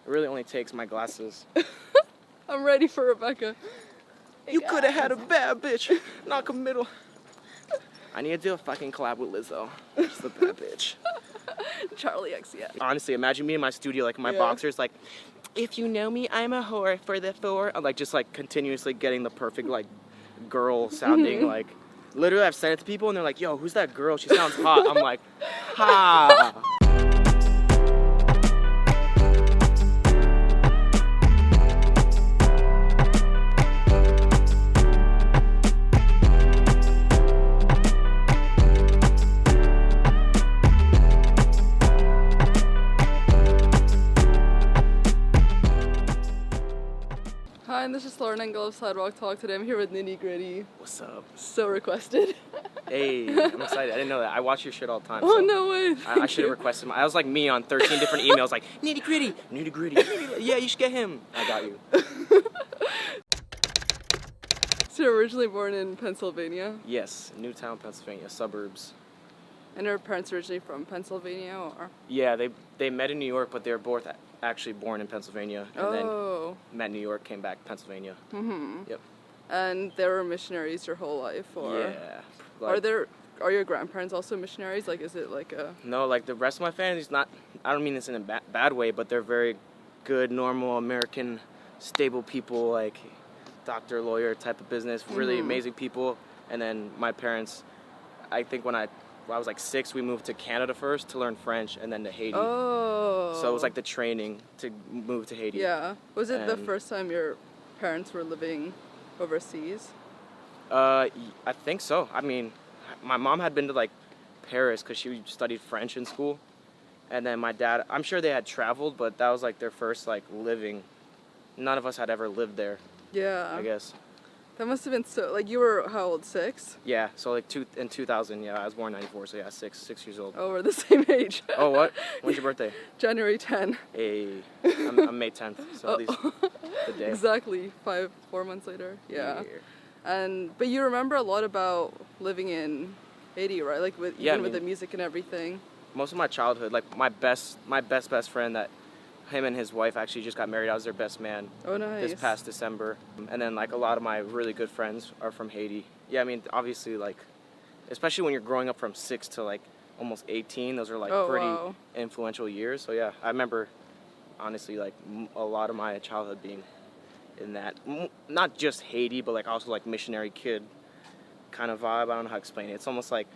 It really only takes my glasses. I'm ready for Rebekah. You could have had a bad bitch, not a middle. I need to do a fucking collab with Lizzo. She's the bad bitch. Charlie X, yeah. Honestly, imagine me in my studio, like my boxers, like, if you know me, I'm a whore for the four. I'm like just like continuously getting the perfect like girl sounding like. Literally, I've sent it to people and they're like, "Yo, who's that girl? She sounds hot." I'm like, ha. Hi, and this is Lauren Engel of Sidewalk Talk. Today I'm here with NITTI GRITTI. What's up? So requested. Hey, I'm excited. I didn't know that. I watch your shit all the time. Oh, so no way. I should have requested I was like me on 13 different emails like, NITTI GRITTI, NITTI GRITTI. Yeah, you should get him. I got you. So you're originally born in Pennsylvania? Yes, Newtown, Pennsylvania, suburbs. And are parents originally from Pennsylvania, or? Yeah, they met in New York, but they were both actually born in Pennsylvania. And then met in New York, came back to Pennsylvania. Mm-hmm. Yep. And they were missionaries your whole life, or? Yeah. Like, are your grandparents also missionaries? Like, is it like a? No, like the rest of my family's not. I don't mean this in a bad way, but they're very good, normal American, stable people, like doctor, lawyer type of business. Really amazing people. And then my parents, I think when I was like 6, we moved to Canada first to learn French, and then to Haiti. Oh. So it was like the training to move to Haiti. Yeah. Was it the first time your parents were living overseas? I think so. I mean, my mom had been to like Paris because she studied French in school, and then my dad, I'm sure they had traveled, but that was like their first like living. None of us had ever lived there. Yeah. I guess. That must have been so. Like, you were how old? 6? Yeah. So like in 2000. Yeah, I was born in '94. So yeah, 6 years old. Oh, we're the same age. Oh, what? When's your birthday? January 10. Hey, I'm May 10th. So these the day. Exactly. 4 months later. Yeah. But you remember a lot about living in Haiti, right? Like with the music and everything. Most of my childhood, like my best friend, that him and his wife actually just got married. I was their best man. Oh, nice. This past December. And then like a lot of my really good friends are from Haiti. Yeah, I mean, obviously, like, especially when you're growing up from 6 to like almost 18, those are like pretty influential years. So yeah, I remember honestly like a lot of my childhood being in that, not just Haiti, but like also like missionary kid kind of vibe. I don't know how to explain it. It's almost like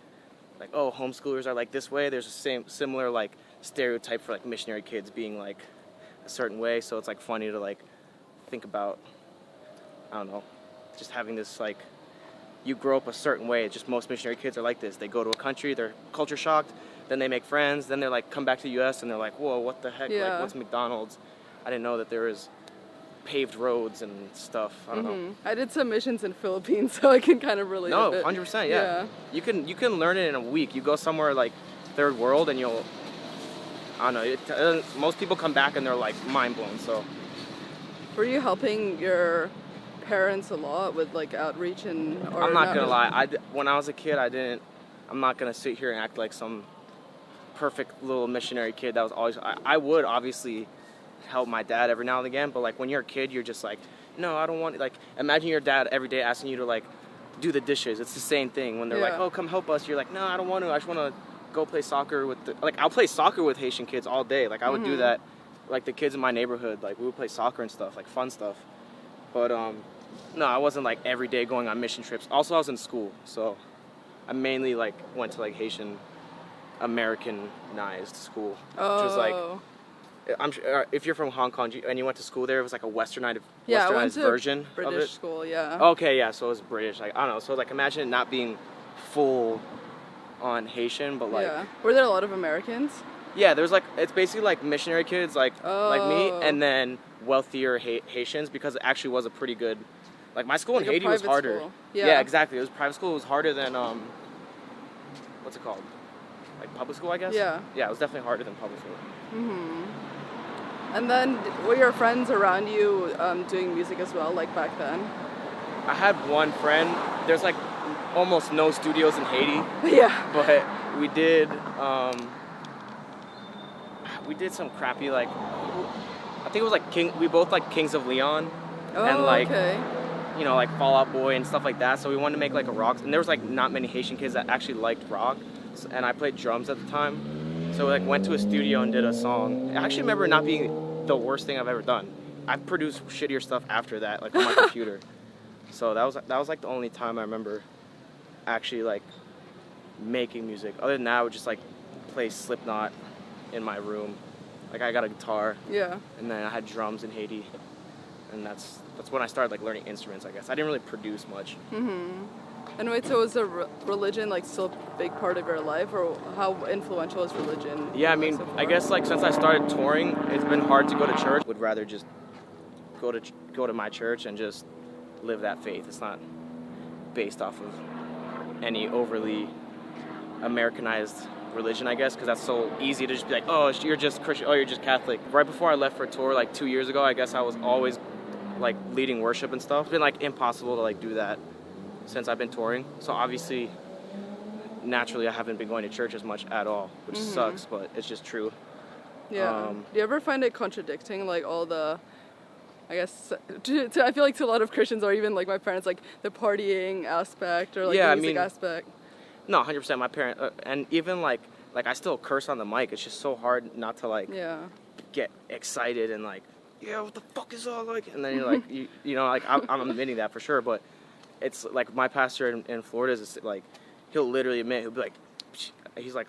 oh, homeschoolers are like this way. There's a similar like stereotype for like missionary kids being like a certain way. So it's like funny to like think about, I don't know, just having this like, you grow up a certain way. It's just most missionary kids are like this. They go to a country, they're culture shocked, then they make friends, then they're like come back to the US and they're like, whoa, what the heck? Like, what's McDonald's? I didn't know that there was paved roads and stuff. I don't know. I did some missions in Philippines, so I can kind of relate. No, 100%. Yeah. You can learn it in a week. You go somewhere like third world and you'll, I don't know. Most people come back and they're like mind blown. So. Were you helping your parents a lot with like outreach and? Or I'm not gonna lie. When I was a kid, I'm not gonna sit here and act like some perfect little missionary kid that was always. I would obviously help my dad every now and again, but like when you're a kid, you're just like, no, I don't want. Like, imagine your dad every day asking you to like do the dishes. It's the same thing when they're like, oh, come help us. You're like, no, I don't want to. I just want to go play soccer with I'll play soccer with Haitian kids all day. Like I would do that, like the kids in my neighborhood, like we would play soccer and stuff, like fun stuff. But no, I wasn't like every day going on mission trips. Also, I was in school, so I mainly like went to like Haitian Americanized school, which was like, I'm sure if you're from Hong Kong and you went to school there, it was like a westernized version British of it. School, yeah. Okay, yeah, so it was British. Like, I don't know. So like imagine it not being full on Haitian, but like, were there a lot of Americans? Yeah, there's like, it's basically like missionary kids like me, and then wealthier Haitians, because it actually was a pretty good, like my school in Haiti was harder. School. Yeah, exactly. It was private school. It was harder than what's it called? Like public school, I guess. Yeah, it was definitely harder than public school. And then were your friends around you doing music as well, like back then? I had one friend. There's like almost no studios in Haiti. Yeah. But we did some crappy like, I think it was like we both like Kings of Leon, and like you know, like Fall Out Boy and stuff like that. So we wanted to make like a rock, and there was like not many Haitian kids that actually liked rock, and I played drums at the time. So we like went to a studio and did a song. I actually remember it not being the worst thing I've ever done. I've produced shittier stuff after that, like on my computer. So that was like the only time I remember actually like making music. Other than that, I would just like play Slipknot in my room. Like I got a guitar. Yeah. And then I had drums in Haiti, and that's when I started like learning instruments. I guess I didn't really produce much. And wait, so was the religion like still a big part of your life, or how influential is religion? Yeah, I mean, I guess like since I started touring, it's been hard to go to church. Would rather just go to my church and just live that faith. It's not based off of any overly Americanized religion, I guess, because that's so easy to just be like, oh, you're just Christian, oh, you're just Catholic. Right before I left for tour like 2 years ago, I guess I was always like leading worship and stuff. It's been like impossible to like do that since I've been touring. So obviously, naturally, I haven't been going to church as much at all, which sucks, but it's just true. Yeah. Do you ever find it contradicting, like all the, I guess, I feel like to a lot of Christians, or even like my parents, like the partying aspect or like the music aspect? No, 100%. My parents, and even like I still curse on the mic. It's just so hard not to like get excited and like, yeah, what the fuck is all like? And then you're like, you know, like I'm admitting that for sure, but it's like my pastor in Florida is like, he'll literally admit, he'll be like, he's like,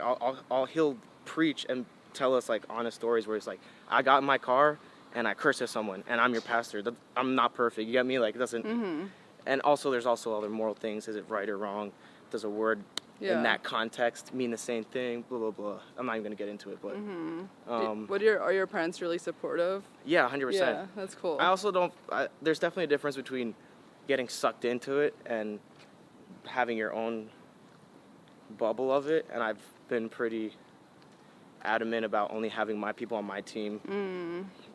he'll preach and tell us like honest stories where he's like, I got in my car and I cursed at someone, and I'm your pastor. I'm not perfect. You get me? Like, it doesn't. And also, there's also other moral things. Is it right or wrong? Does a word in that context mean the same thing? Blah blah blah. I'm not even gonna get into it, but. Are your parents really supportive? Yeah, 100%. Yeah, that's cool. I also don't. There's definitely a difference between getting sucked into it and having your own bubble of it, and I've been pretty adamant about only having my people on my team.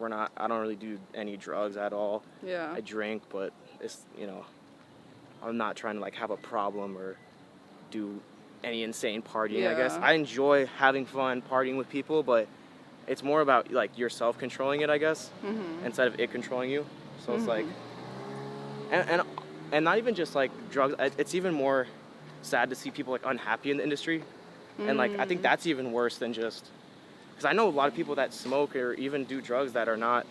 I don't really do any drugs at all. I drink, but it's, you know, I'm not trying to like have a problem or do any insane partying. I guess I enjoy having fun partying with people, but it's more about like yourself controlling it, I guess, instead of it controlling you. So it's like, and not even just like drugs. It's even more sad to see people like unhappy in the industry. And like, I think that's even worse than just, because I know a lot of people that smoke or even do drugs that are not,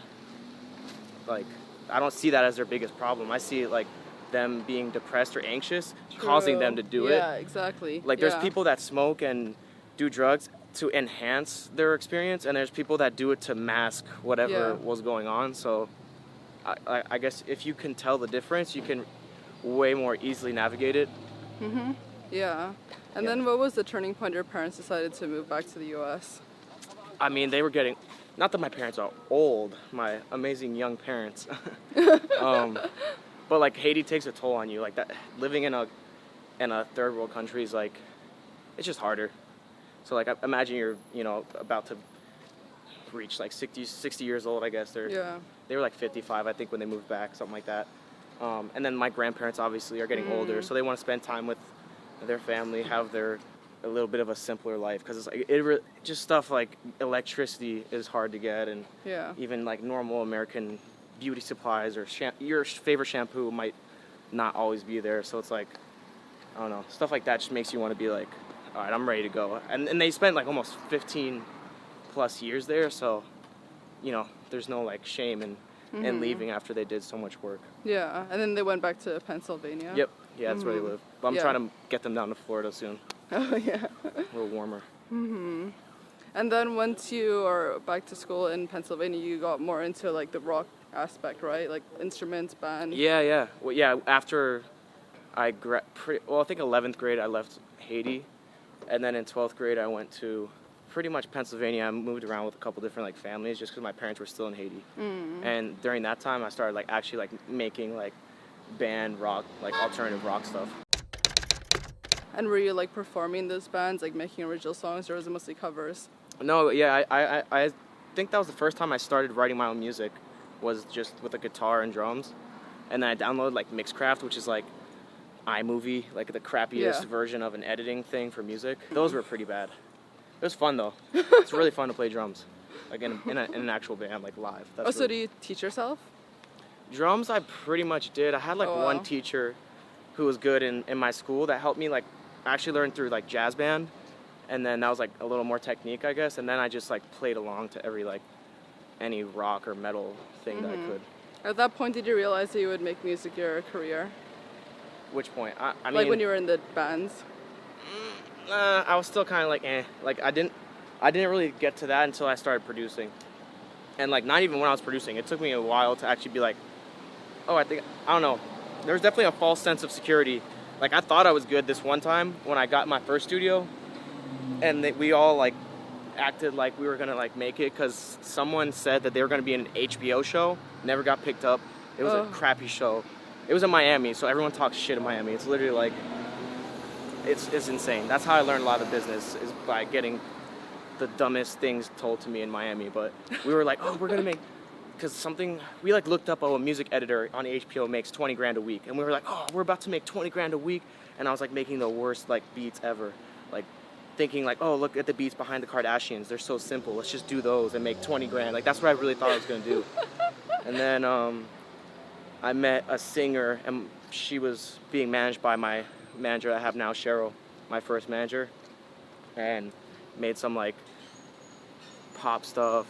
like, I don't see that as their biggest problem. I see it like them being depressed or anxious causing them to do it. Yeah, exactly. Like, there's people that smoke and do drugs to enhance their experience, and there's people that do it to mask whatever was going on. So I guess if you can tell the difference, you can way more easily navigate it. Yeah. And then what was the turning point your parents decided to move back to the U.S.? I mean, they were getting, not that my parents are old, my amazing young parents. But like Haiti takes a toll on you. Like that, living in a third world country is like, it's just harder. So like, imagine you're, you know, about to reach like 60 years old, I guess. They were like 55, I think, when they moved back, something like that. And then my grandparents obviously are getting older, so they want to spend time with their family, have a little bit of a simpler life, because it's like just stuff like electricity is hard to get, and even like normal American beauty supplies or your favorite shampoo might not always be there. So it's like, I don't know, stuff like that just makes you want to be like, all right, I'm ready to go. And they spent like almost 15 plus years there, so you know, there's no like shame in leaving after they did so much work. Yeah, and then they went back to Pennsylvania. Yep. Yeah, that's where they live. But I'm trying to get them down to Florida soon. Oh, yeah. A little warmer. And then once you are back to school in Pennsylvania, you got more into like the rock aspect, right? Like instruments, band. Yeah. Well, yeah, after I I think 11th grade I left Haiti, and then in 12th grade I went to pretty much Pennsylvania. I moved around with a couple different like families just because my parents were still in Haiti. And during that time I started like actually like making like band rock, like alternative rock stuff. And were you like performing those bands, like making original songs, or was it mostly covers? No, yeah, I think that was the first time I started writing my own music, was just with a guitar and drums. And then I downloaded like Mixcraft, which is like iMovie, like the crappiest version of an editing thing for music. Those were pretty bad. It was fun though. It's really fun to play drums. like in an actual band, like live. That's so do you teach yourself? Drums, I pretty much did. I had like one teacher who was good in my school that helped me like actually learn through like jazz band, and then that was like a little more technique, I guess. And then I just like played along to any rock or metal thing that I could. At that point, did you realize that you would make music your career? Which point? I mean, like when you were in the bands. I was still kind of like like I didn't really get to that until I started producing, and like not even when I was producing, it took me a while to actually be like, oh, I don't know. There was definitely a false sense of security. Like I thought I was good this one time when I got my first studio, and we all like acted like we were gonna like make it because someone said that they were gonna be in an HBO show. Never got picked up. It was a crappy show. It was in Miami, so everyone talks shit in Miami. It's literally like it's insane. That's how I learned a lot of business, is by getting the dumbest things told to me in Miami. But we were like, oh, we're gonna make, because we like looked up, a music editor on HBO makes 20 grand a week, and we were like, oh, we're about to make 20 grand a week, and I was like making the worst like beats ever, like thinking like, oh, look at the beats behind the Kardashians, they're so simple, let's just do those and make 20 grand. Like that's what I really thought I was gonna do. And then I met a singer, and she was being managed by my manager I have now, Cheryl, my first manager, and made some like pop stuff,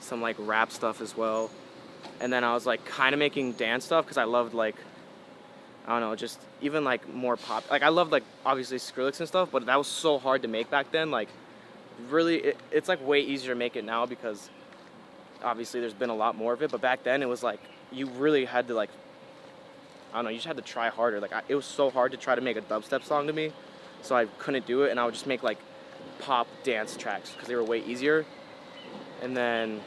some like rap stuff as well. And then I was like kind of making dance stuff because I loved like, I don't know, just even like more pop. Like I loved like obviously Skrillex and stuff, but that was so hard to make back then. Like really, it's like way easier to make it now because obviously there's been a lot more of it. But back then it was like you really had to like, I don't know, you just had to try harder. Like it was so hard to try to make a dubstep song to me, so I couldn't do it, and I would just make like pop dance tracks because they were way easier. And then...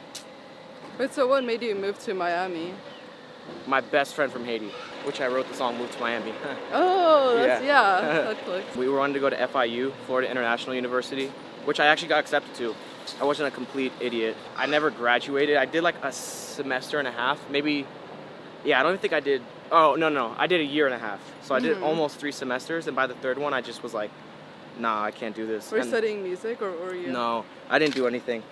Wait, so what made you move to Miami? My best friend from Haiti, which I wrote the song Move to Miami. Oh, that clicks. We wanted to go to FIU, Florida International University, which I actually got accepted to. I wasn't a complete idiot. I never graduated. I did like a semester and a half, maybe. Yeah, I don't even think I did. Oh, no. I did a year and a half. So I did almost 3 semesters, and by the third one, I just was like, nah, I can't do this. Were you studying music, or were you? No, I didn't do anything.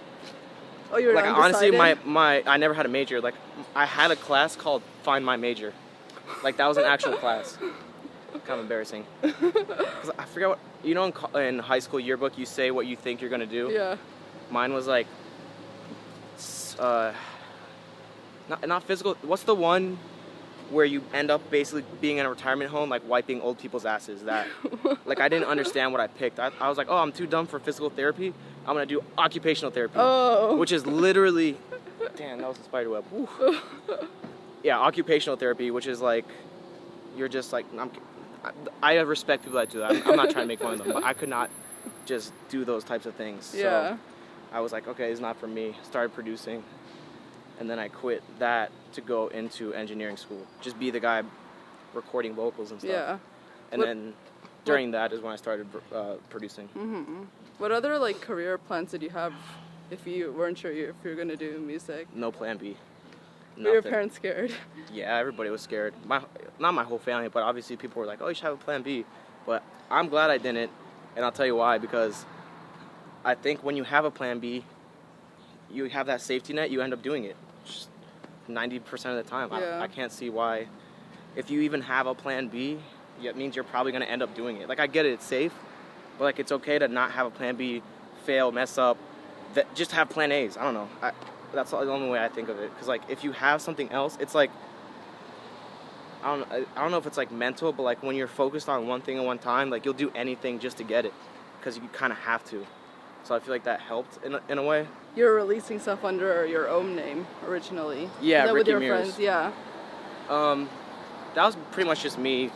Oh, you were like undecided? honestly, I never had a major. Like I had a class called Find My Major. Like that was an actual class. Kind of embarrassing. 'Cause I forget what, you know, in high school yearbook you say what you think you're gonna do. Yeah. Mine was like, not physical. What's the one where you end up basically being in a retirement home, like wiping old people's asses? That, like, I didn't understand what I picked. I was like, oh, I'm too dumb for physical therapy. I'm gonna do occupational therapy, which is literally, damn, that was a spider web. Yeah, occupational therapy, which is like, you're just like, I respect people that do that. I'm not trying to make fun of them, but I could not just do those types of things. Yeah. So I was like, okay, it's not for me. Started producing, and then I quit that to go into engineering school. Just be the guy recording vocals and stuff. Yeah. And then during that is when I started producing. Mm-hmm. What other like career plans did you have if you weren't sure if you were gonna do music? No plan B. Were your parents scared? Yeah, everybody was scared. Not my whole family, but obviously people were like, oh, you should have a plan B. But I'm glad I didn't, and I'll tell you why. Because I think when you have a plan B, you have that safety net, you end up doing it. Just 90% of the time. Yeah. I can't see why. If you even have a plan B, it means you're probably going to end up doing it. Like, I get it, it's safe, but like it's okay to not have a plan B, fail, mess up, just have plan A's. I don't know. That's the only way I think of it. Because like if you have something else, it's like, I don't know if it's like mental, but like when you're focused on one thing at one time, like you'll do anything just to get it, because you kind of have to. So I feel like that helped in a way. You're releasing stuff under your own name originally. Yeah, with Ricky your Mears. friends. Yeah. That was pretty much just me.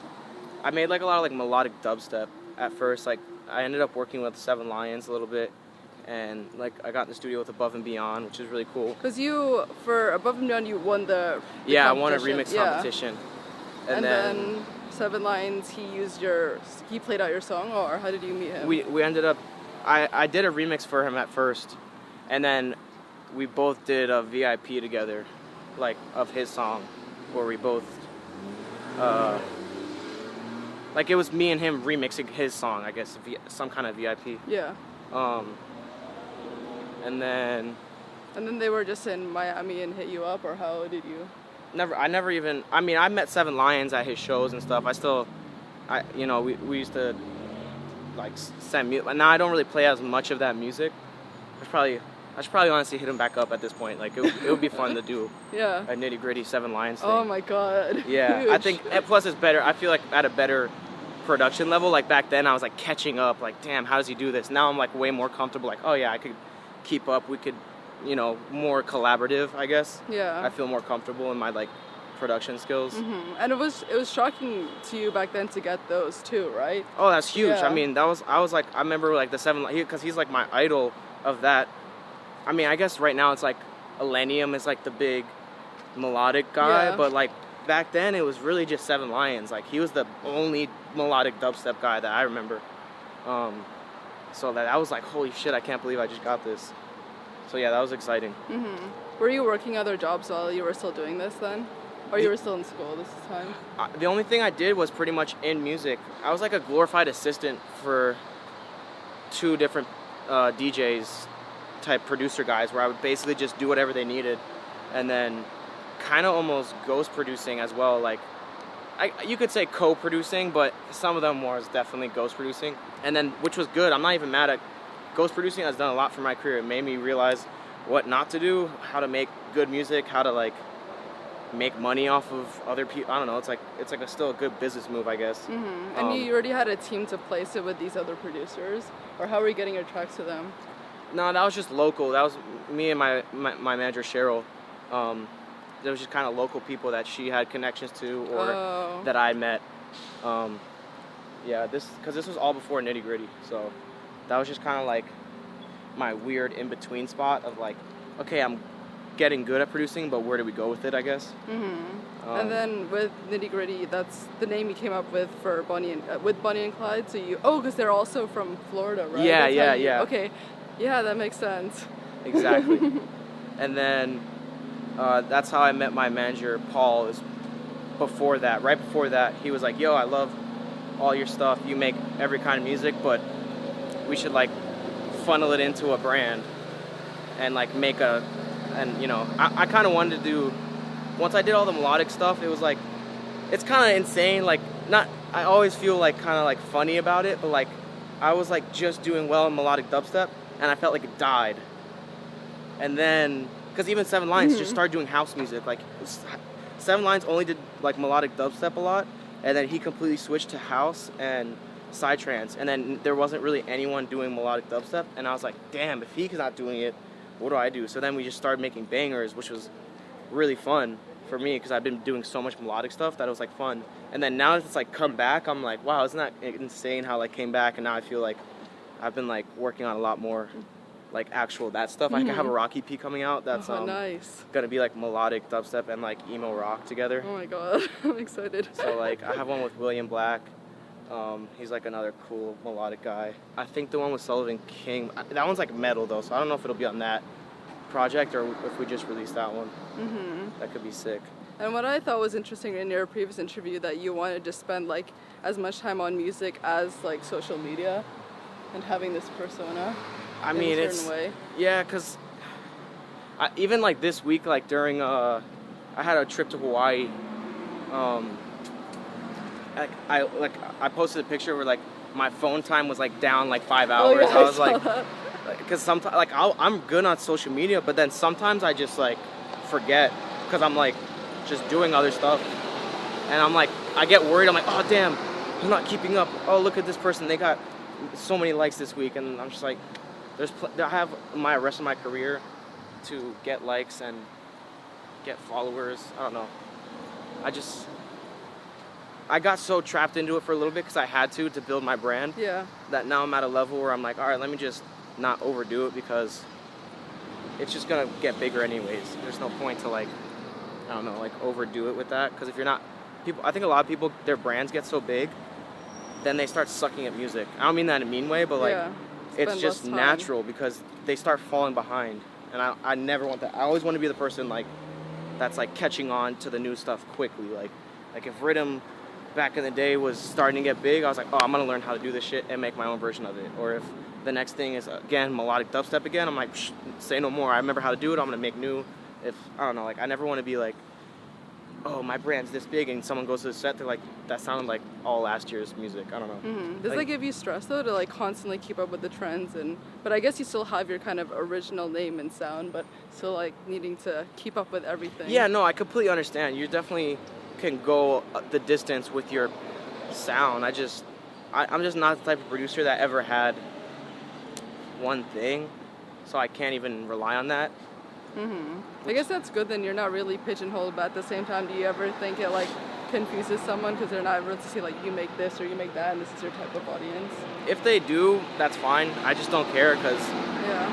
I made like a lot of like melodic dubstep at first. Like I ended up working with 7 Lions a little bit, and like I got in the studio with Above and Beyond, which is really cool. Because for Above and Beyond, you won the I won a remix competition. And then 7 Lions, he played out your song, or how did you meet him? We ended up, I did a remix for him at first, and then we both did a VIP together, like of his song, where we both, like it was me and him remixing his song, I guess, some kind of VIP. Yeah. And then And then they were just in Miami and hit you up, or how did you? I never even, I mean, I met Seven Lions at his shows and stuff. We used to, like, send music. Now I don't really play as much of that music. I should probably honestly hit him back up at this point. Like, it would be fun to do a Nitty Gritty Seven Lions thing. Oh my God. Yeah, Huge. I think, and plus it's better. I feel like at a better production level. Like, back then I was like catching up, like, damn, how does he do this? Now I'm like way more comfortable, like, oh yeah, I could keep up. We could, more collaborative, I guess. Yeah. I feel more comfortable in my, like, production skills. Mm-hmm. And it was shocking to you back then to get those too, right? Oh, that's huge. Yeah. I mean, I remember like the Seven, because he's like my idol of that. I mean, I guess right now it's like Millennium is like the big melodic guy, but like back then it was really just Seven Lions. Like, he was the only melodic dubstep guy that I remember. So that I was like, holy shit, I can't believe I just got this. So yeah, that was exciting. Mm-hmm. Were you working other jobs while you were still doing this then? Or you were still in school this time? The only thing I did was pretty much in music. I was like a glorified assistant for 2 different DJs type producer guys, where I would basically just do whatever they needed, and then kind of almost ghost producing as well. Like, you could say co-producing, but some of them was definitely ghost producing, and then, which was good. I'm not even mad at ghost producing. Has done a lot for my career. It made me realize what not to do, how to make good music, how to like make money off of other people. I don't know. It's like still a good business move, I guess. Mm-hmm. And you already had a team to place it with these other producers, or how were you getting your tracks to them? No, that was just local. That was me and my manager Cheryl. There was just kind of local people that she had connections to, or that I met. Because this was all before Nitty Gritty, so that was just kind of like my weird in between spot of like, okay, I'm getting good at producing, but where do we go with it, I guess. Mm-hmm. And then with Nitty Gritty, that's the name you came up with for Bonnie and Clyde. So because they're also from Florida, right? Yeah. Okay, yeah, that makes sense. Exactly. And then that's how I met my manager, Paul. Is right before that, he was like, yo, I love all your stuff. You make every kind of music, but we should like funnel it into a brand and like make I kind of wanted to do, once I did all the melodic stuff, it was like, it's kind of insane, like, I always feel like kind of like funny about it, but like, I was like just doing well in melodic dubstep, and I felt like it died. And then, because even Seven Lions just started doing house music, like, Seven Lions only did like melodic dubstep a lot, and then he completely switched to house and psytrance, and then there wasn't really anyone doing melodic dubstep, and I was like, damn, if he's not doing it, what do I do? So then we just started making bangers, which was really fun for me, because I've been doing so much melodic stuff that it was like fun. And then now it's like come back, I'm like, wow, isn't that insane how like came back? And now I feel like I've been like working on a lot more like actual that stuff. I have a rock EP coming out that's nice. Gonna be like melodic dubstep and like emo rock together. Oh my god, I'm excited. So like I have one with William Black. He's like another cool melodic guy. I think the one with Sullivan King, that one's like metal though, so I don't know if it'll be on that project or if we just release that one. That could be sick. And what I thought was interesting in your previous interview, that you wanted to spend like as much time on music as like social media and having this persona. I mean, in a certain way. Yeah, because even like this week, like during I had a trip to Hawaii. I posted a picture where like my phone time was like down like 5 hours. Oh, yeah, I was like, because sometimes like I'm good on social media, but then sometimes I just like forget because I'm like just doing other stuff, and I'm like I get worried. I'm like, oh damn, I'm not keeping up. Oh, look at this person, they got so many likes this week, and I'm just like, I have my rest of my career to get likes and get followers. I don't know. I got so trapped into it for a little bit because I had to build my brand. Yeah. That now I'm at a level where I'm like, all right, let me just not overdo it because it's just gonna get bigger anyways. There's no point to like, I don't know, like overdo it with that, because if you're not, I think a lot of people, their brands get so big, then they start sucking at music. I don't mean that in a mean way, but like, it's just natural because they start falling behind, and I never want that. I always want to be the person like that's like catching on to the new stuff quickly. Like if Rhythm back in the day was starting to get big, I was like, oh, I'm gonna learn how to do this shit and make my own version of it. Or if the next thing is, again, melodic dubstep again. I'm like, say no more. I remember how to do it. I'm going to make new. If, I don't know, like, I never want to be like, oh, my brand's this big, and someone goes to the set, they're like, that sounded like all last year's music. I don't know. Mm-hmm. Does that give you stress, though, to, like, constantly keep up with the trends? But I guess you still have your kind of original name and sound, but still, like, needing to keep up with everything. Yeah, no, I completely understand. You definitely can go the distance with your sound. I'm just not the type of producer that ever had one thing, so I can't even rely on that. I guess that's good then. You're not really pigeonholed, but at the same time, do you ever think it like confuses someone because they're not able to see like you make this or you make that and this is your type of audience? If they do, that's fine. I just don't care because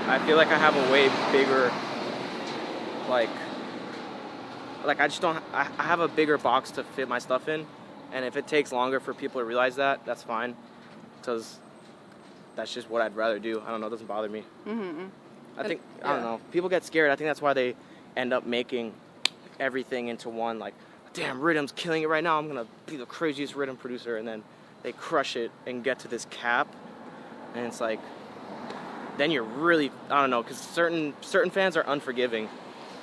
I feel like I have a way bigger, like I just don't. I have a bigger box to fit my stuff in, and if it takes longer for people to realize that, that's fine, because that's just what I'd rather do. I don't know. It doesn't bother me. I think, I don't know, people get scared. I think that's why they end up making everything into one, like, damn, Rhythm's killing it right now. I'm going to be the craziest rhythm producer. And then they crush it and get to this cap. And it's like, then you're really, I don't know, because certain fans are unforgiving.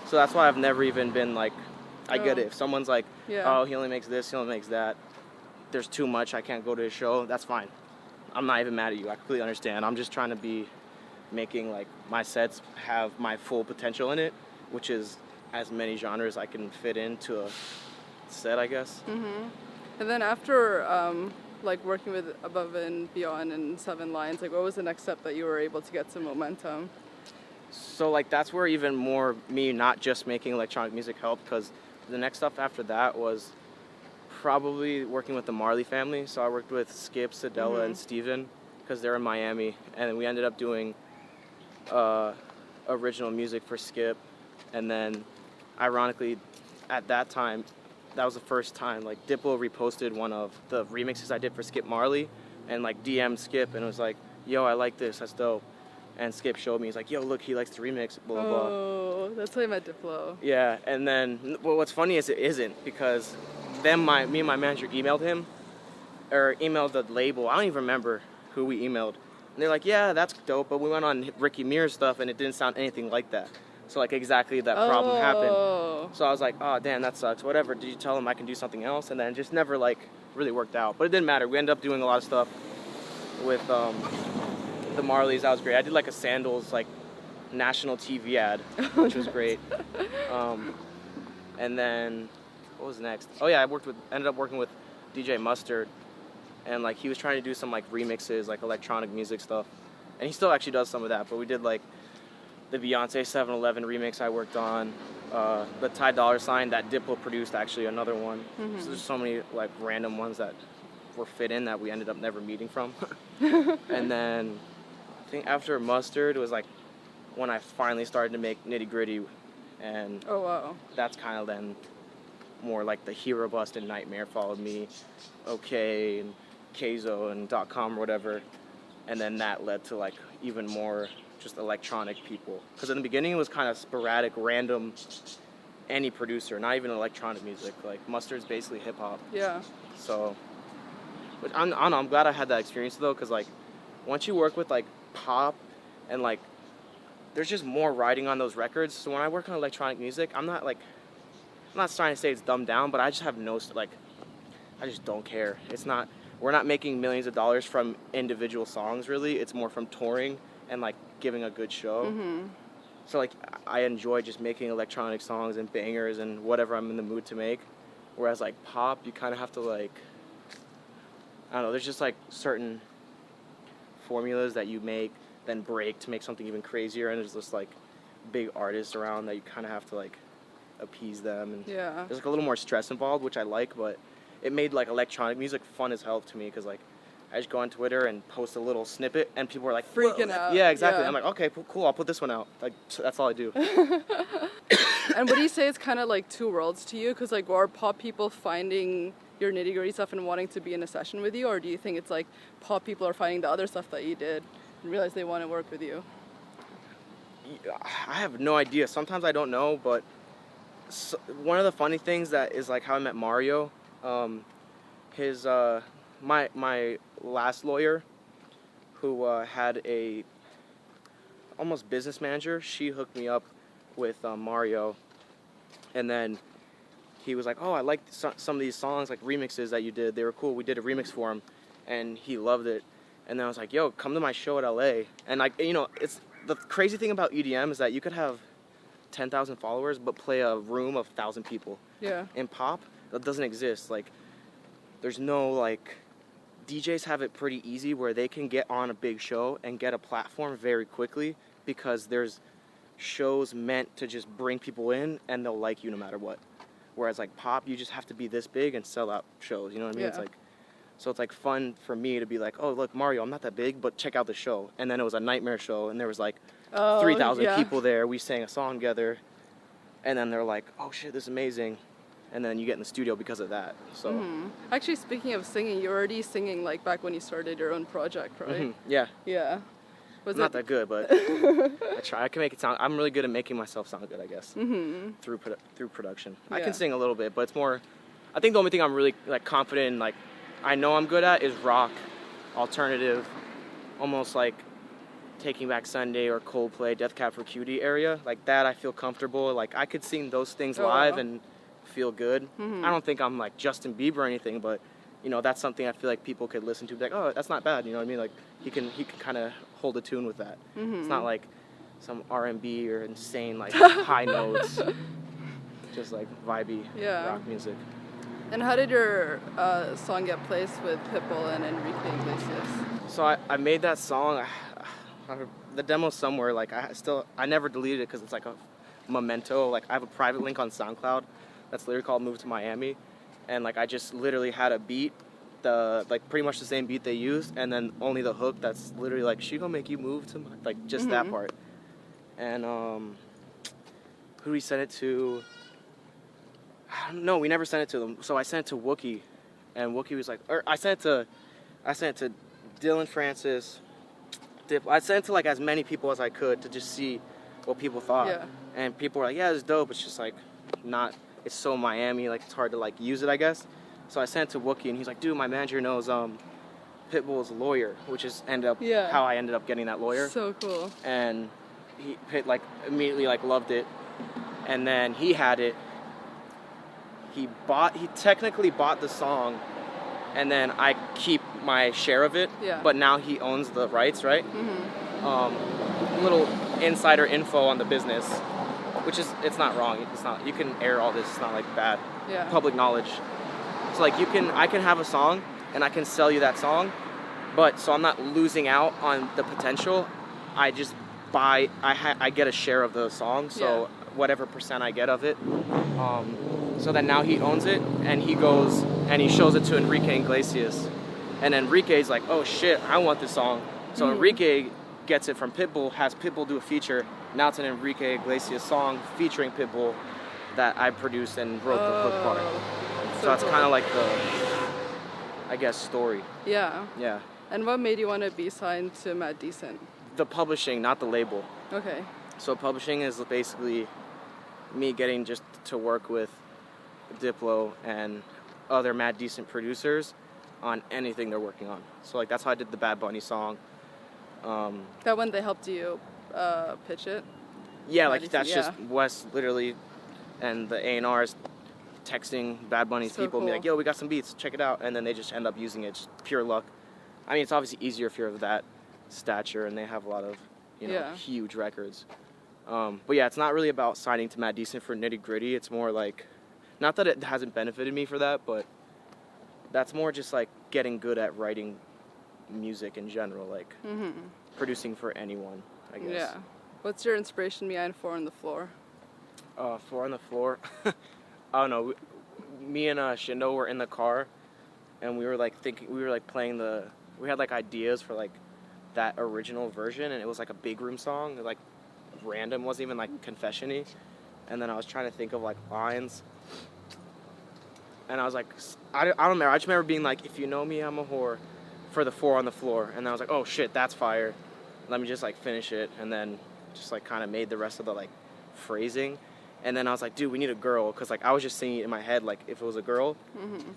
So that's why I've never even been like, I get it. If someone's like, oh, he only makes this, he only makes that, there's too much, I can't go to his show, that's fine. I'm not even mad at you. I completely understand. I'm just trying to be making like my sets have my full potential in it, which is as many genres I can fit into a set, I guess. And then after like working with Above and Beyond and Seven Lions, like what was the next step that you were able to get some momentum? So like that's where even more me not just making electronic music helped, because the next stuff after that was probably working with the Marley family. So I worked with Skip, Sadella, and Steven because they're in Miami, and we ended up doing original music for Skip. And then ironically at that time, that was the first time like Diplo reposted one of the remixes I did for Skip Marley and like DM'd Skip and was like, yo, I like this, that's dope. And Skip showed me, he's like, yo, look, he likes to remix, blah, blah, blah. Oh, that's why I met Diplo. Yeah, and then, well, what's funny is it isn't, because then me and my manager emailed him, or emailed the label. I don't even remember who we emailed. And they're like, yeah, that's dope, but we went on Ricky Mears stuff, and it didn't sound anything like that. So, like, exactly that problem happened. So I was like, oh, damn, that sucks. Whatever, did you tell him I can do something else? And then it just never, like, really worked out. But it didn't matter. We ended up doing a lot of stuff with the Marleys. That was great. I did, like, a Sandals, like, national TV ad, which was great. And then, what was next? Oh, yeah, ended up working with DJ Mustard. And, like, he was trying to do some, like, remixes, like, electronic music stuff. And he still actually does some of that. But we did, like, the Beyonce 7-Eleven remix I worked on. The Ty Dolla $ign that Diplo produced, actually, another one. So there's so many, like, random ones that were fit in that we ended up never meeting from. And then, I think after Mustard, it was, like, when I finally started to make Nitty Gritty. And that's kind of then more like the Hero Bust and Nightmare followed me. OK, and Keizo and .com or whatever. And then that led to like even more just electronic people. Because in the beginning it was kind of sporadic, random, any producer, not even electronic music. Like Mustard's basically hip hop. Yeah. So, but I don't know, I'm glad I had that experience though, because like once you work with like pop and like there's just more writing on those records. So when I work on electronic music, I'm not trying to say it's dumbed down, but I just have I just don't care. We're not making millions of dollars from individual songs really. It's more from touring and like giving a good show. So like I enjoy just making electronic songs and bangers and whatever I'm in the mood to make. Whereas like pop, you kind of have to like, I don't know, there's just like certain formulas that you make, then break to make something even crazier, and there's just like big artists around that you kind of have to like appease them, and there's like a little more stress involved, which I like, but it made like electronic music fun as hell to me, because like I just go on Twitter and post a little snippet and people are like freaking out. Yeah, exactly. I'm like, okay, cool, I'll put this one out. Like that's all I do. And would you say it's kind of like two worlds to you, because like are pop people finding your nitty gritty stuff and wanting to be in a session with you, or do you think it's like pop people are finding the other stuff that you did and realize they want to work with you? I have no idea. Sometimes I don't know, but one of the funny things that is like how I met Mario, my last lawyer, who had a almost business manager. She hooked me up with Mario, and then he was like, oh, I like some of these songs, like remixes that you did. They were cool. We did a remix for him, and he loved it. And then I was like, yo, come to my show at LA. And like, you know, it's the crazy thing about EDM is that you could have 10,000 followers, but play a room of 1,000 people. Yeah. In pop, that doesn't exist. Like, there's no, like, DJs have it pretty easy where they can get on a big show and get a platform very quickly because there's shows meant to just bring people in and they'll like you no matter what. Whereas, like, pop, you just have to be this big and sell out shows, you know what I mean? Yeah. It's like, so it's, like, fun for me to be like, oh, look, Mario, I'm not that big, but check out the show. And then it was a nightmare show, and there was, like, 3,000 people there. We sang a song together, and then they're like, oh shit, this is amazing. And then you get in the studio because of that. So Actually, speaking of singing, you're already singing like back when you started your own project, right? Yeah. Yeah. Was not that good, but I try. I can make it sound. I'm really good at making myself sound good, I guess. Through production. Yeah. I can sing a little bit, but it's more. I think the only thing I'm really like confident in, like I know I'm good at, is rock, alternative, almost like Taking Back Sunday or Coldplay, Death Cab for Cutie area. Like that, I feel comfortable. Like I could sing those things live and feel good. I don't think I'm like Justin Bieber or anything, but you know, that's something I feel like people could listen to, be like, oh, that's not bad. You know what I mean? Like he can kind of hold a tune with that. It's not like some R&B or insane like high notes. Just like vibey rock music. And how did your song get placed with Pitbull and Enrique Iglesias? So I made that song. The demo's somewhere. Like I never deleted it because it's like a memento. Like I have a private link on SoundCloud that's literally called "Move to Miami," and like I just literally had a beat, like pretty much the same beat they used, and then only the hook that's literally like she gonna make you move to my, like just that part. And who do we send it to? I don't know. We never sent it to them. So I sent it to Wookie, and Wookie was like, or I sent it to Dillon Francis. I sent it to like as many people as I could to just see what people thought. Yeah. And people were like, yeah, it's dope. It's just like not, it's so Miami, like it's hard to like use it, I guess. So I sent it to Wookie, and he's like, dude, my manager knows Pitbull's lawyer, which is how I ended up getting that lawyer. So cool. And Pitt like immediately like loved it. And then he had it. He technically bought the song, and then I keep my share of it, but now he owns the rights, right? Little insider info on the business, which is, it's not wrong. It's not, you can air all this. It's not like bad public knowledge. So like I can have a song and I can sell you that song, but so I'm not losing out on the potential. I just buy, I get a share of the song. So whatever percent I get of it. So then now he owns it, and he goes and he shows it to Enrique Iglesias. And Enrique's like, oh shit, I want this song. So Enrique gets it from Pitbull, has Pitbull do a feature. Now it's an Enrique Iglesias song featuring Pitbull that I produced and wrote the hook part. So that's kind of like the, I guess, story. Yeah. Yeah. And what made you want to be signed to Mad Decent? The publishing, not the label. Okay. So publishing is basically me getting just to work with Diplo and other Mad Decent producers on anything they're working on. So like that's how I did the Bad Bunny song. That one they helped you pitch it? Yeah, like that's just Wes literally and the A&Rs texting Bad Bunny's people and be like, yo, we got some beats, check it out. And then they just end up using it, just pure luck. I mean, it's obviously easier if you're of that stature and they have a lot of, huge records. But yeah, it's not really about signing to Mad Decent for Nitty Gritty. It's more like, not that it hasn't benefited me for that, but that's more just like getting good at writing music in general, like producing for anyone, I guess. Yeah. What's your inspiration behind Four on the Floor? Four on the Floor? I don't know. Me and Shindo were in the car, and we were like playing we had like ideas for like that original version, and it was like a big room song, like random, wasn't even like confession-y. And then I was trying to think of like lines, and I was like, I don't remember. I just remember being like, if you know me, I'm a whore, for the Four on the Floor. And I was like, oh shit, that's fire. Let me just like finish it, and then just like kind of made the rest of the like phrasing. And then I was like, dude, we need a girl, because like I was just singing it in my head like if it was a girl.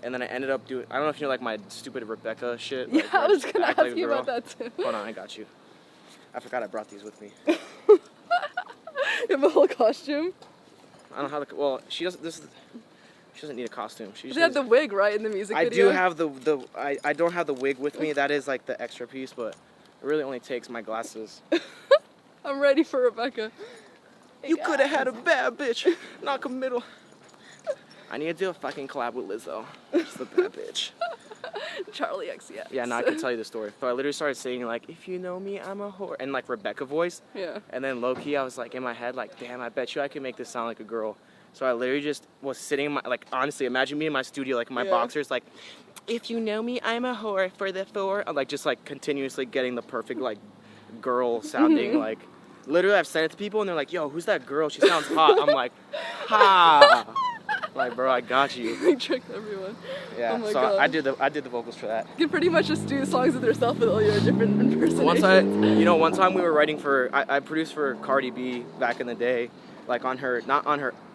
And then I ended up doing, I don't know if you know like my stupid Rebekah shit. Yeah, like, I was gonna act ask like a you girl. about that too. Hold on, I got you. I forgot I brought these with me. You have a whole costume? I don't know how the, well, she doesn't need a costume. She You had the wig, right, in the music video? I do have I don't have the wig with me. That is like the extra piece, but it really only takes my glasses. I'm ready for Rebekah. You could have had a bad bitch, not committal. I need to do a fucking collab with Lizzo. Just a bad bitch. Charlie XCX. Yeah, no, I can tell you the story. So I literally started singing like, if you know me, I'm a whore, and like Rebekah voice. Yeah. And then low key, I was like in my head, like, damn, I bet you I can make this sound like a girl. So I literally just was sitting in my, like, honestly, imagine me in my studio, like in my boxers, like, if you know me, I'm a whore for the four. I'm like just like continuously getting the perfect like girl sounding like. Literally, I've sent it to people and they're like, yo, who's that girl? She sounds hot. I'm like, ha. Like, bro, I got you. You tricked everyone. Yeah, Oh my so God. I did the vocals for that. You can pretty much just do songs with yourself with all your different impersonations. One time we were writing for, I produced for Cardi B back in the day, like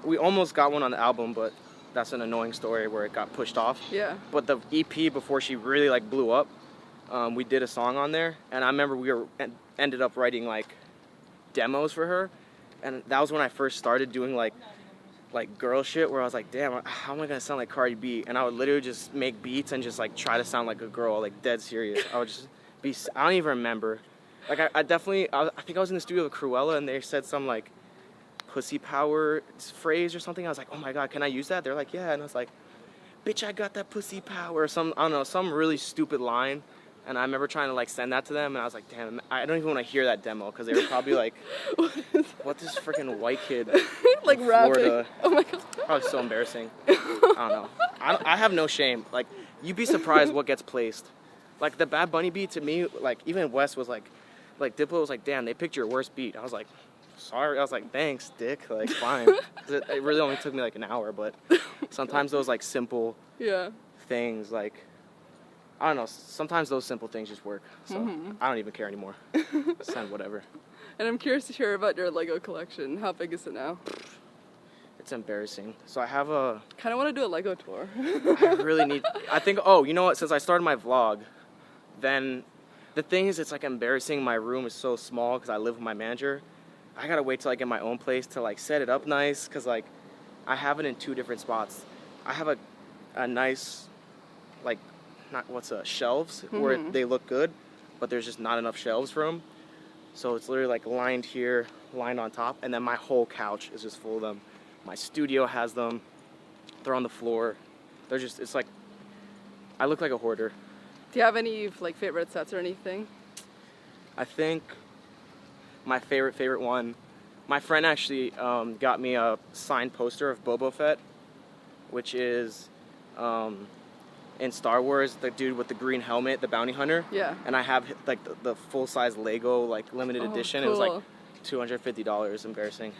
we almost got one on the album, but that's an annoying story where it got pushed off. Yeah. But the EP before she really like blew up, we did a song on there, and I remember we ended up writing like demos for her, and that was when I first started doing like girl shit, where I was like, damn, how am I gonna sound like Cardi B? And I would literally just make beats and just like try to sound like a girl, like dead serious. I would just be, I don't even remember. Like I think I was in the studio with Cruella and they said some like pussy power phrase or something. I was like, oh my God, can I use that? They're like, yeah. And I was like, bitch, I got that pussy power, or some, I don't know, some really stupid line. And I remember trying to like send that to them, and I was like, damn, I don't even want to hear that demo, because they were probably like, what this freaking white kid like from rapping. Florida. Oh my God. Probably so embarrassing. I don't know. I have no shame. Like, you'd be surprised what gets placed. Like the Bad Bunny beat to me, like even Wes was like Diplo was like, damn, they picked your worst beat. I was like, sorry. I was like, thanks, dick. Like, fine. It really only took me like an hour, but sometimes those like simple things, like, I don't know, sometimes those simple things just work. So I don't even care anymore. Send whatever. And I'm curious to hear about your Lego collection. How big is it now? It's embarrassing. So I have a... kind of want to do a Lego tour. I really need... I think... Oh, you know what? Since I started my vlog, then the thing is, it's like embarrassing. My room is so small because I live with my manager. I gotta wait till I get my own place to like set it up nice, because like I have it in 2 different spots. I have a nice, like, shelves where they look good, but there's just not enough shelves for them. So it's literally like lined here, lined on top, and then my whole couch is just full of them. My studio has them. They're on the floor. They're just, it's like, I look like a hoarder. Do you have any like favorite sets or anything? I think my favorite one, my friend actually got me a signed poster of Boba Fett, which is in Star Wars, the dude with the green helmet, the bounty hunter. Yeah. And I have like the full-size Lego like limited edition. Cool. It was like $250, embarrassing.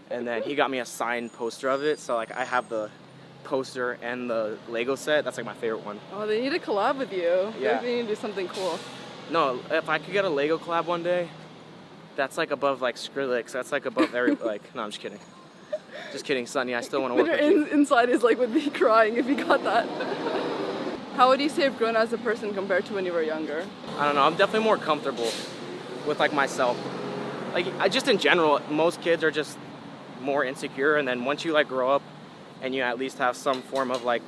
And then he got me a signed poster of it, so like I have the poster and the Lego set. That's like my favorite one. Oh, they need to collab with you. Yeah. They need to do something cool. No, if I could get a Lego collab one day, that's like above like Skrillex. That's like above every like. No, I'm just kidding. Just kidding, Sonny. I still want to work with you. Inside is like would be crying if you got that. How would you say you've grown as a person compared to when you were younger? I don't know. I'm definitely more comfortable with like myself. Like I just in general, most kids are just more insecure, and then once you like grow up and you at least have some form of like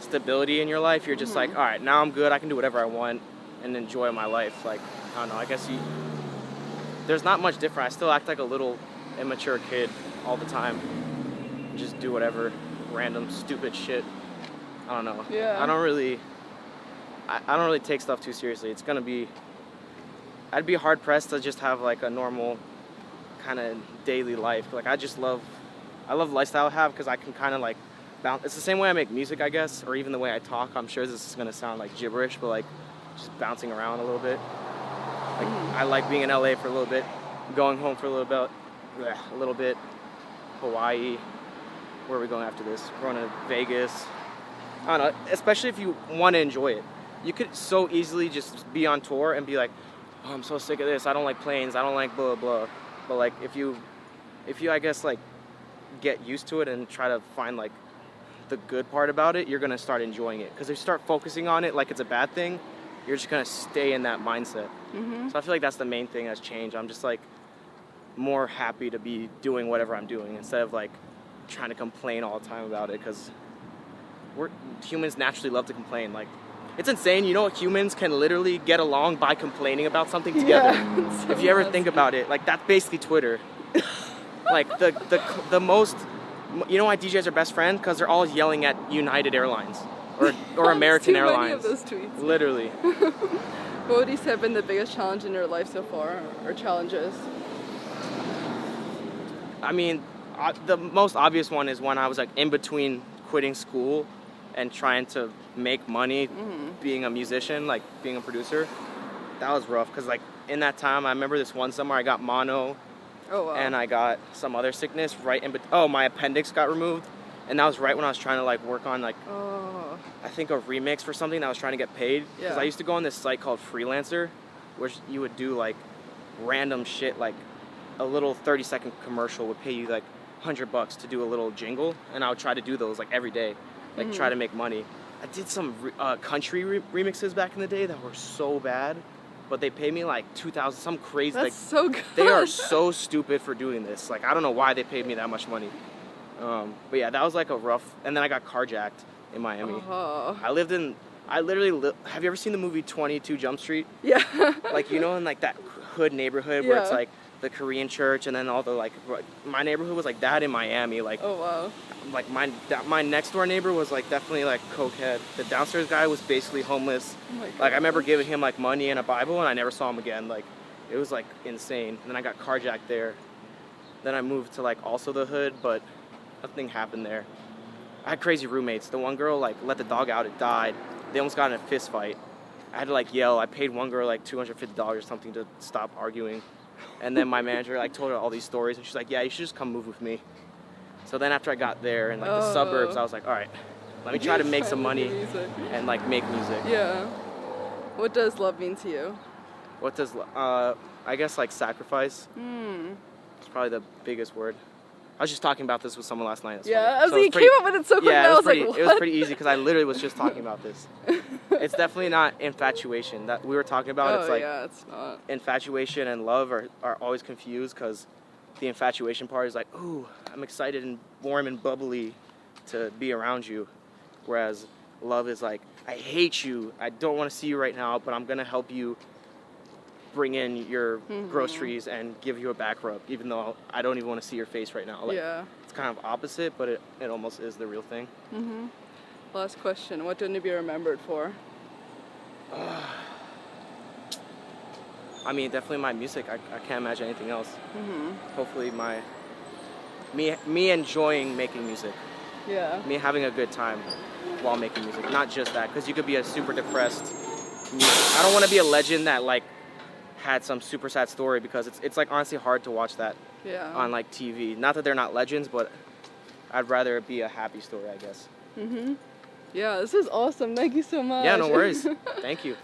stability in your life, you're just like, all right, now I'm good. I can do whatever I want and enjoy my life. Like I don't know. I guess there's not much different. I still act like a little immature kid all the time. Just do whatever random stupid shit. I don't know. Yeah. I don't really take stuff too seriously. It's gonna be, I'd be hard pressed to just have like a normal kind of daily life. Like I love the lifestyle I have, because I can kind of like bounce. It's the same way I make music, I guess, or even the way I talk. I'm sure this is gonna sound like gibberish, but like just bouncing around a little bit. Like I like being in LA for a little bit, going home for a little bit, Hawaii. Where are we going after this? We're going to Vegas. I don't know, especially if you want to enjoy it. You could so easily just be on tour and be like, oh, I'm so sick of this. I don't like planes. I don't like blah, blah. But like if you, I guess like get used to it and try to find like the good part about it, you're gonna start enjoying it. Because if you start focusing on it like it's a bad thing, you're just gonna stay in that mindset. So I feel like that's the main thing that's changed. I'm just like more happy to be doing whatever I'm doing instead of like trying to complain all the time about it. Because humans naturally love to complain. Like, it's insane. You know what? Humans can literally get along by complaining about something together. Yeah, so if you ever think about it, like that's basically Twitter. Like the most, you know why DJs are best friends? Because they're all yelling at United Airlines or American too Airlines. Many of those tweets. Literally. What would you say have been the biggest challenge in your life so far, or challenges? I mean, the most obvious one is when I was like in between quitting school and trying to make money being a musician, like being a producer. That was rough because like in that time, I remember this one summer I got mono. Oh, wow. And I got some other sickness right in between. My appendix got removed. And that was right when I was trying to like work on like, I think a remix for something that I was trying to get paid. Because I used to go on this site called Freelancer, which you would do like random shit, like a little 30-second commercial would pay you like $100 to do a little jingle. And I would try to do those like every day, like try to make money. I did some country remixes back in the day that were so bad. But they paid me like $2,000, some crazy. That's like, so good. They are so stupid for doing this. Like, I don't know why they paid me that much money. But yeah, that was like a rough. And then I got carjacked in Miami. I literally have you ever seen the movie 22 Jump Street? Yeah. Like, you know, in like that hood neighborhood where it's like the Korean church and then all the like, my neighborhood was like that in Miami. Like, oh wow. Like my next door neighbor was like definitely like cokehead. The downstairs guy was basically homeless. Oh my God. Like I remember giving him like money and a Bible and I never saw him again. Like it was like insane. And then I got carjacked there. Then I moved to like also the hood, but nothing happened there. I had crazy roommates. The one girl like let the dog out, it died. They almost got in a fist fight. I had to like yell. I paid one girl like $250 or something to stop arguing. And then my manager like told her all these stories and she's like, yeah, you should just come move with me. So then after I got there in like the suburbs, I was like, all right, let me try to make some money and like make music. Yeah. What does love mean to you? What does, I guess like sacrifice. It's probably the biggest word. I was just talking about this with someone last night. I was like, you came up with it so quick. Yeah, I was like, what? It was pretty easy because I literally was just talking about this. It's definitely not infatuation that we were talking about. It's like, yeah, it's not. Infatuation and love are always confused because the infatuation part is like, ooh, I'm excited and warm and bubbly to be around you. Whereas love is like, I hate you. I don't want to see you right now, but I'm going to help you bring in your groceries and give you a back rub, even though I don't even want to see your face right now. Like, it's kind of opposite, but it almost is the real thing. Last question. What do you want to be remembered for? I mean, definitely my music. I can't imagine anything else. Hopefully me enjoying making music. Yeah. Me having a good time while making music. Not just that, because you could be a super depressed I don't want to be a legend that like had some super sad story, because it's like honestly hard to watch that on like TV. Not that they're not legends, but I'd rather it be a happy story, I guess. Yeah, this is awesome. Thank you so much. Yeah, no worries. Thank you.